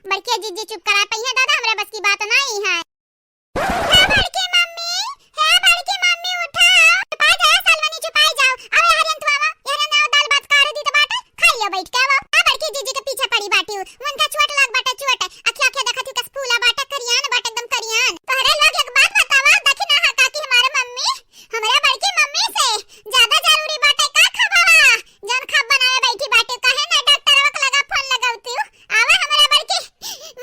बड़के जीजी चुप करा पहिया दादा, हमरा बस की बात नहीं है। हे बड़की मम्मी, हे बड़की मम्मी उठाओ, छुपाई जाओ सालवनी, छुपाई जाओ। अरे हरियन तू आवा, हरियन आओ, दाल भात काढ़ दी तो बाटा खा लियो बैठ के। वो आ बड़की जीजी के पीछे पड़ी बाटी, उनका चोट लाग बाटा चोट, अखिया अखिया देखत कस फूला बाटा करियान बाटा एकदम करियान। तोहरे लोग एक बात बतावा, देखी ना हका कि हमारे मम्मी हमरा बड़की मम्मी से ज्यादा जरूरी बाटे का खबावा, जन खब बनावे बैठी बाटे, कहे ना डॉक्टरवा के लगा फोन लगाउती आवे हमरा बड़की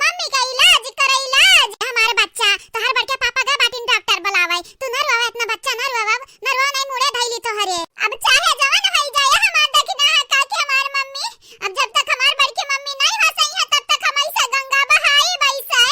मम्मी का इलाज करे, इलाज हमारे बच्चा तोहर बड़के पापा का बाटिन डॉक्टर बुलावे, तू न रोवा इतना बच्चा न रोवा, नरवा नहीं मुड़े धइली तोहरे। अब चाहे जवान होई जाए हमार, देखी ना हका कि हमार मम्मी, अब जब तक हमार बड़की मम्मी नहीं हो सही है तब तक हम ऐसा गंगा बहाई बैसे।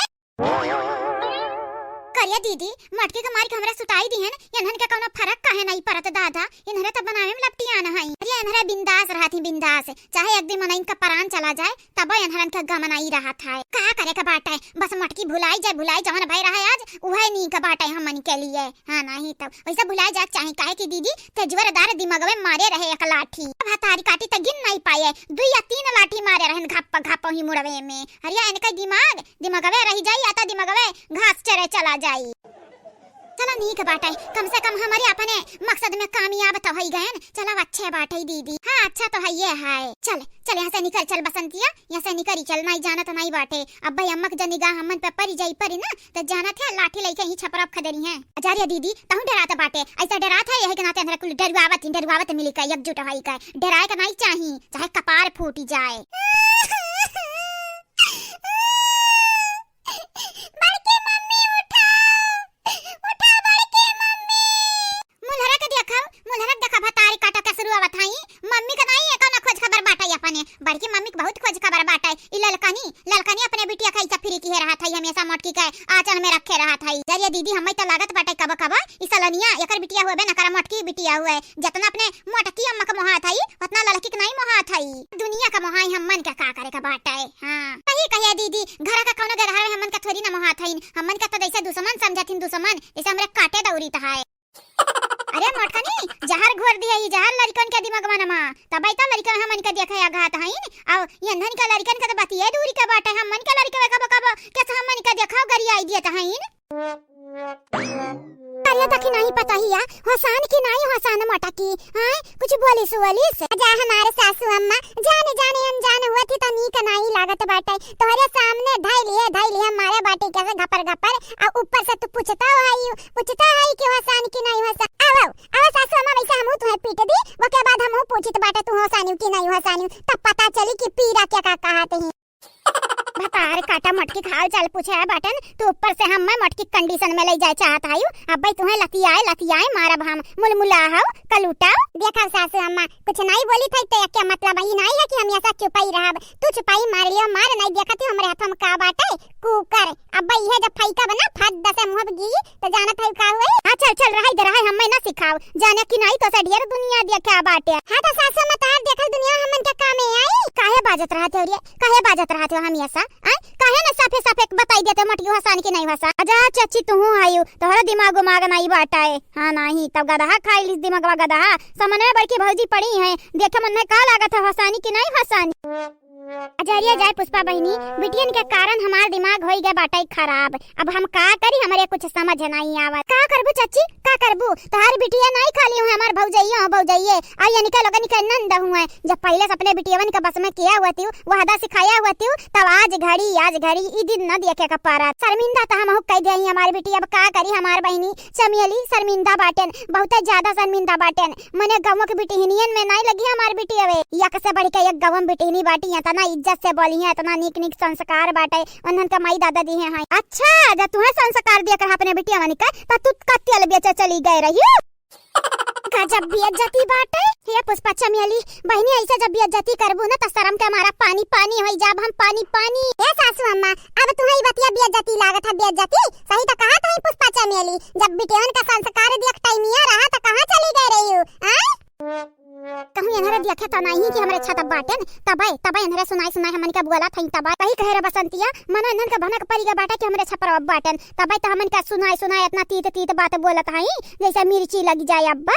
करिया दीदी मटके के मार के हमरा सुताई दी है न, इन्हन के कोनो फर्क काहे नहीं पड़त दादा, इन्हरे त बनावे में लपटिया न हई। अरे इन्हरे बिंदास रहती, बिंदास, चाहे एक दिन मन इनका प्राण चला जाए तब इन्हरन के गमनाई रहत है। का करे का बाटा है, बस मटकी भुलाई जाए जवन भाई रहा आज उहे नी का बाटा है हमन के लिए। हां नहीं तब वैसा भुलाई जाए चाहे, काहे कि दीदी तेजवरदार दिमागवे मारे रहे एक लाठी, अब हतारी काटी त गिन नहीं पाए, 2 या 3 लाठी मारे रहन घप घप ही मुड़वे में। अरे इनका दिमागवे रह जाई या त दिमागवे घास चरे चला जाई। चला नीक बाटे, कम से कम हमारे अपने मकसद में कामयाब तो हो गए। चलो अच्छे बाटे दीदी, हाँ अच्छा तो है ये है। चल चल यहाँ से निकल, चल बसंतिया यहाँ से निकल, चल नहीं जाना तो नहीं बाटे। अब भाई अम्मा की निगाह हमन पे परी जाई परी ना तो जाना थे लाठी लेके ही छपरा खदेरी है। अजारिया दीदी तहु डराता बाटे, ऐसा डराता है यही के नाते हमरा कुल डरवावत मिली का एकजुट होई का, डराए का नहीं चाहिए चाहे कपार फूटी जाए। बड़की मम्मी के बहुत खोज खबर बाटा है, ई ललकनी अपने बिटिया कैसा फ्री की रहा था, हमेशा मटकी के आंचल में रखे रहा था। जरिया दीदी हमें तो लागत बाटा कब कब ई सलनिया एकर बिटिया होबे न कर, मटकी बिटिया हुए जतना अपने मटकी अम्मा के मोहा था उतना ललकी के नहीं मोहा था। दुनिया का मोहा हमन का करे का बाटा है। हां कही कहिया दीदी घर का कोनो घर हमन का थोड़ी ना मोहा था, हमन का तो जैसे दुश्मन समझथिन, दुश्मन जैसे हमरे काटे दौरी था। अरे मोटकनी जहर घोर दिया, ई जहर लड़कन के दिमाग में नमा तबई तो लड़कन हमन के देखे आघात हईन, और यंधन का लड़कन के तो बतिये दूरी के बाटे, हमन के लड़के कब कब के हमन के देखाओ गरिया आई दिया हईन। अरे तक नहीं पता हिया हसन की नहीं हसन मटकी, हां कुछ बोली सुवली से जा हमारे सासू अम्मा जाने जाने अनजान हुआ थी तो नीक नहीं लागत बाटे, तोहरे सामने धई लिए हमारे बाटे कैसे घपर आ ऊपर से तू पूछता है कि हसन की नहीं हसन। आओ सासू अम्मा वैसे हमहू तुम्हें पीट दी, वो के बाद हमहू पूछित बाटे तू हसानी की नहीं हसानी, तब पता चली कि पीरा क्या का कहते हैं। भतार काटा मटकी खाल चल पूछे है बाटन, तू ऊपर से हम मैं मटकी कंडीशन में ले जाए चाहत आयु, अब भाई तुम्हें लतियाए मारा हम मुलमुला हो कलूटा। देखा सासू अम्मा कुछ नहीं बोली थी तो क्या मतलब ही नहीं है कि हम ऐसा चुपाई रहब, तू चुपाई मार लियो मार नहीं देखत हमरे हाथ में का बाटे कुकर। अब भाई ये जब फाइका बना फट दसे मुंह गी तो जानत है का हुई। हां चल रहा इधर है, हम ना सिखाओ जाने की नहीं तो से ढेर दुनिया देखा बाटे। हां तो सासू अम्मा तार देखल दुनिया हमन के काम में आई, काहे बाजत रहते हो हम ऐसा काहे न साफे बताई देते मटकी हसन की नहीं हसन। अजा चाची तू आयु तोहरा दिमाग नहीं बाटा है। हां नहीं तब गधा खाई ली दिमागवा गधा, सामने बड़की भौजी पड़ी है देखे मन में का लागत है हसानी की नहीं हसानी। अजरिया जाए पुष्पा बहनी बिटियन के कारण हमार दिमाग होई गए बाटा खराब, अब हम का करी हमरे कुछ समझ नहीं आवत। का करबू चाची का करबू, तोहार बिटिया नहीं खाली हूं हमार भौजइया आई निकल लगन के नंद हुए, जब पहले से अपने बिटियवन के बस में किया हुआ थी वहदा सिखाया हुआ थी तब आज घड़ी ई दिन न देखे का पारा। शर्मिंदा तो हम कह दे हमारी बिटिया, अब का करी हमार बहनी चमियली शर्मिंदा बाटेन, बहुत ज्यादा शर्मिंदा बाटेन, मने गांव के बिटिहनियन में नहीं लगी हमार बिटिया वे, यक से बढ़ के एक गांव बिटिहनी बाटी इतना इज्जत से बोली है, इतना नीक संस्कार बाटे उन्हन के माई दादा दी है। अच्छा जब तुम्हें संस्कार दिया कर अपने बिटिया मन का त तू कत्यल बेचे चली गई रही गजब बेइज्जती बाटे। ये पुष्पा चमियली बहनी ऐसे जब बेइज्जती करबू ना तो शर्म के हमारा पानी होई जाब हम पानी। ए सासू अम्मा अब तुम्हें बतिया बेइज्जती लागत है, बेइज्जती सही तो कहा तो पुष्पा चमियली, जब बिटियन का संस्कार देख टाइमिया रहा तो कहां चली गई रही हो। कहूं इन्हरे देखे तो नहीं कि हमरे छत बाटेन तबे इन्हरे सुनाई हमन का बोला थई तबे कही कहे रे बसंतिया मन इन्हन के भनक परी के बाटे कि हमरे छपर बाटेन तबे तो हमन का सुनाई इतना तीत बात बोलत हई जैसे मिर्ची लग जाए अब्बा।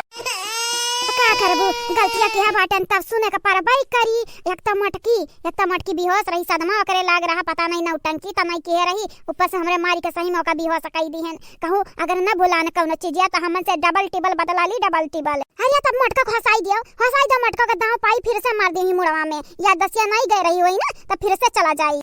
का करबू गलतिया किया बाटन तब सुने का परबाई करी। एक तो मटकी बेहोश रही सदमा करे लाग रहा पता नहीं नौटंकी तनाई के रही ऊपर से हमरे मारी के सही मौका बेहोश कई दी हैं। कहूं अगर न बुलाने कौनो चीज या तो हमन से डबल टिबल बदला ली डबल टिबल। अरे तब मटका को हंसाई दो मटका का दांव पाई फिर से मार दी मुड़वा में या दसिया नहीं गई रही हुई ना तो फिर से चला जाई।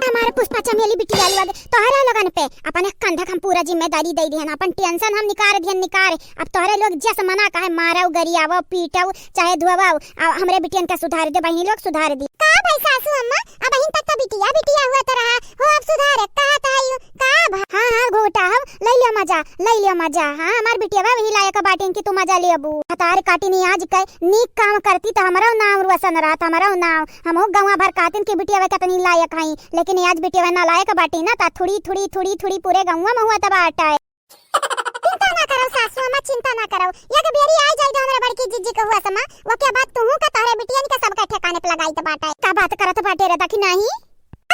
हमारे पुष्पा चमेली बिटिया लग तोहरे लोगन पे अपने कंधा हम पूरा जिम्मेदारी दे दिहन अपन टेंशन हम निकार अब तोहरे लोग जस मना काहे मारव गरियावो पीटव चाहे धुआवो हमरे बिटियन का सुधार दे बहिनी लोग सुधार दी का भाई सासू अम्मा अब बहिन तक तो बिटिया हुआ तो रहा हो अब सुधार का ताई का हां घोटा हम ले लियो मजा हां हमार बिटिया वही लायक बाटिन की तू मजा ले अबू हतार काटी नहीं आज के नीक काम करती तो हमारा नाम रोशन रहत हमारा नाम हम गवा भर कातिन की बिटिया कितनी लायक हई लेकिन आज बिटिया ना लायक बाटी ना ता थोड़ी पूरे गौवा में हुआ तब आटा चिंता ना करो सासू अम्मा चिंता ना करो ये के बेरी आ जाई हमरा बड़की जिज्जी को हुआ समा वो के बाद तू का तोहरे बिटिया का सब का ठिकाने पे लगाई त बाटा का बात करत बाटे रे दखी नहीं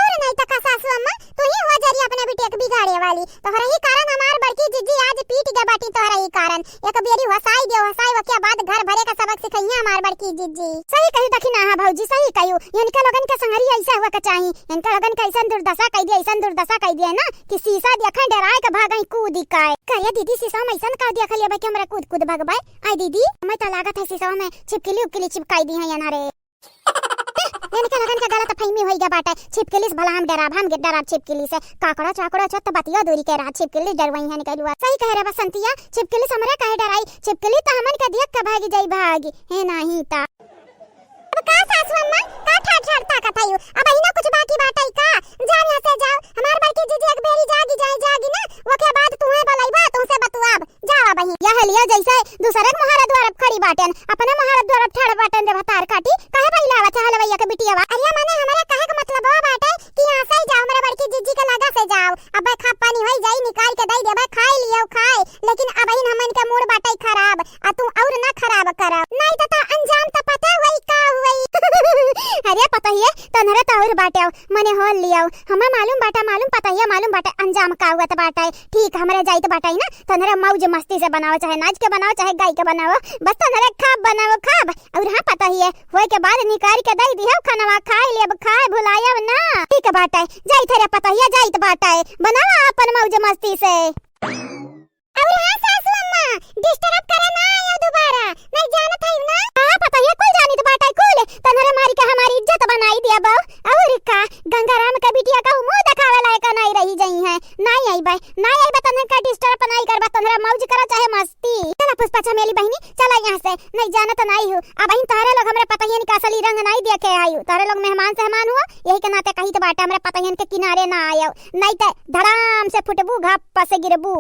और नहीं त का सासू अम्मा तू ही हो जरी अपने बिटिया के बिगाड़े वाली तोहरा ही कारण हमार बड़की जिज्जी आज पीट गए बाटी तोहरा ही कारण एक बेरी हसाई वो के बाद घर भरे का सबक सिखैया हमार बड़की जिज्जी सही कही दखी ना हां भौजी सही कहियो इनका लगन के संगरी ऐसा हुआ का चाहिए इनका लगन के ऐसा दुर्दशा कह दिया ना कि शीशा देखा डराए के भागई कूद काए कहिया दीदी शीशा में ऐसा का देख लिया कि हमरा कूद भागबाई आई दीदी मैं त लागत है शीशा में छिपकली चिपकाई दी है याना रे इनका लगन का गलत फहमी होई गया बाटा छिपकली से भला हम डराब छिपकली से काकड़ा चाकड़ा छत बतिया दूरी के रहा छिपकली डरवाई है निकलवा सही कह रे बसंतिया छिपकली हमरा कहे डराई छिपकली त हमन के देख के भागी जाई भागी है नहीं ता अब का सासू अम्मा का ठाठ ताकत आयु अब ही ना कुछ बाकी बाटाई का जा यहां से जाओ हमार बड़की जीजी एक बेरी जागी ना वो के बाद तू है बलैबा तुमसे बतुआब जावा बही यह लिया जैसे दूसरे के महारा द्वार खड़ी बाटन अपने महारा द्वार ठाड़ बाटन रे भतार काटी काहे बैलावा हलवैया के बिटिया अरे माने हमारा कहे का मतलब हो बाटे कि यहां से जाओ हमारे बड़की जीजी के लगा से जाओ अब खा पानी होई जाई निकाल के दई देबे खाई लियो खाए लेकिन अब ही हमन के मूड बाटे खराब आ तू और ना खराब करब नहीं तो अंजाम तो पता होई का होई अरे पता ही है तनरे तो और बाटे मने हो लियो हमें मालूम बाटा अंजाम का हुआ तो बाटा ठीक हमरे जाई तो बाटा ना तनरे मौज मस्ती से बनाओ चाहे नाच के बनाओ चाहे गाय के बनाओ बस तनरे खाब बनाओ खाब और हां पता ही है होए के बाद निकाल के दई दियो खाना खाए लेब खाए भुलायब ना ठीक है बाटा जाई थरे पता ही जाई तो बाटा बनाओ अपन मौज मस्ती से और हां सासू अम्मा डिस्टर्ब करे ना आयो दोबारा नहीं जानत है ना हां पता है कोई जानी तो बाटा कुल तनरे मारी के हमारी इज्जत बनाई दिया बा और का गंगाराम का बिटिया का मुंह दिखावे लायक नहीं रही जई है नहीं आई बा तने का डिस्टर्ब नहीं करबा तनरे मौज करा चाहे मस्ती चला पुष्पा चमेली बहिनी चला यहां से नहीं जानत नहीं हो अब बहिन तारे लोग हमरे पता ही नहीं का असली रंग नहीं देखे आयु तारे लोग मेहमान सहमान हुआ यही के नाते कहीं तो बाटा हमरे पता ही के किनारे ना आयो नहीं ते धड़ाम से फुटबू घाप से गिरबू